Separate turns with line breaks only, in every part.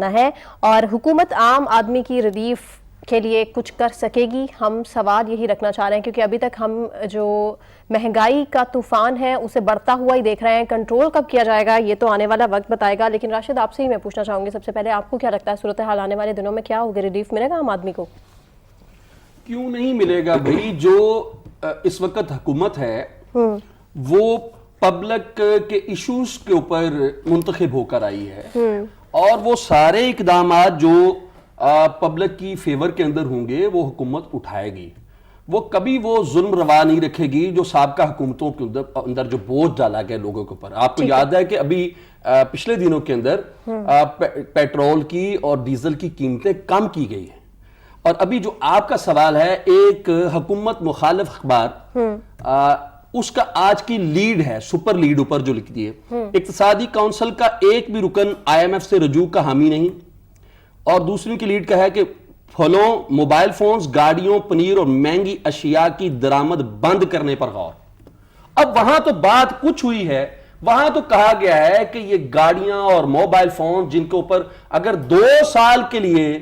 ہے اور حکومت عام آدمی کی ریلیف کے لیے کچھ کر سکے گی. ہم سوال یہی رکھنا چاہ رہے ہیں کیونکہ ابھی تک ہم جو مہنگائی کا طوفان ہے اسے بڑھتا ہوا ہی دیکھ رہے ہیں. کنٹرول کب کیا جائے گا یہ تو آنے والا وقت بتائے گا. لیکن راشد آپ سے ہی میں پوچھنا چاہوں گی سب سے پہلے آپ کو کیا لگتا ہے صورتحال آنے والے دنوں میں کیا ہوگی؟ ریلیف ملے گا عام آدمی کو؟
کیوں نہیں ملے گا بھائی. جو اس وقت حکومت ہے وہ پبلک کے ایشوز کے اوپر منتخب ہو کر آئی ہے اور وہ سارے اقدامات جو پبلک کی فیور کے اندر ہوں گے وہ حکومت اٹھائے گی. وہ کبھی وہ ظلم روا نہیں رکھے گی جو سابقہ حکومتوں کے اندر جو بوجھ ڈالا گیا لوگوں کے اوپر. آپ کو یاد ہے کہ ابھی پچھلے دنوں کے اندر پیٹرول کی اور ڈیزل کی قیمتیں کم کی گئی ہیں. اور ابھی جو آپ کا سوال ہے ایک حکومت مخالف اخبار اس کا آج کی لیڈ ہے سپر لیڈ اوپر جو لکھتی ہے اقتصادی کونسل کا ایک بھی رکن آئی ایم ایف سے رجوع کا حامی نہیں. اور دوسری کی لیڈ کا ہے کہ پھلوں موبائل فونز گاڑیوں پنیر اور مہنگی اشیاء کی درآمد بند کرنے پر غور. اب وہاں تو بات کچھ ہوئی ہے. وہاں تو کہا گیا ہے کہ یہ گاڑیاں اور موبائل فون جن کے اوپر اگر 2 سال کے لیے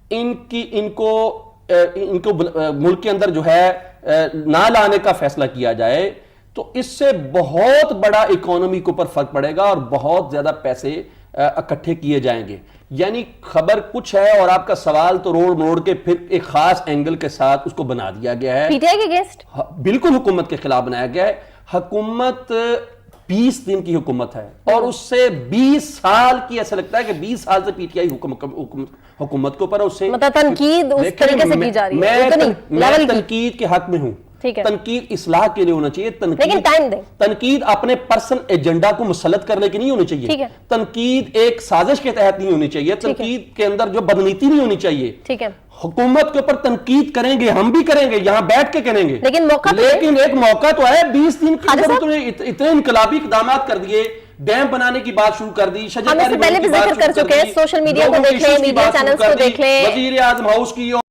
ان کو ملک کے اندر جو ہے نہ لانے کا فیصلہ کیا جائے تو اس سے بہت بڑا اکانومی کے اوپر فرق پڑے گا اور بہت زیادہ پیسے اکٹھے کیے جائیں گے. یعنی خبر کچھ ہے اور آپ کا سوال تو روڑ موڑ کے پھر ایک خاص اینگل کے ساتھ اس کو بنا دیا گیا ہے.
پی ٹی آئی کے اگینسٹ
بالکل حکومت کے خلاف بنایا گیا ہے. حکومت 20 دن کی حکومت ہے اور اس سے 20 سال کی ایسا لگتا ہے کہ 20 سال سے پی ٹی آئی حکومت کے اوپر اس سے
مطلب تنقید اس طریقے سے کی جا رہی ہے.
میں تنقید کے حق میں ہوں. تنقید اصلاح کے لیے ہونا چاہیے. تنقید اپنے پرسنل ایجنڈا کو مسلط کرنے کی نہیں ہونی چاہیے. تنقید ایک سازش کے تحت نہیں ہونی چاہیے. تنقید کے اندر جو بدنیتی نہیں ہونی چاہیے. حکومت کے اوپر تنقید کریں گے ہم بھی کریں گے یہاں بیٹھ کے کریں گے لیکن ایک موقع تو ہے. 20 دن کے اندر تو اتنے انقلابی اقدامات کر دیے. ڈیم بنانے کی بات شروع کر دی.
ہم اس سے پہلے بھی ذکر کر چکے ہیں. سوشل میڈیا کو دیکھ لیں میڈیا چینلز کو دیکھ لیں.
وزیر اعظم ہاؤس کی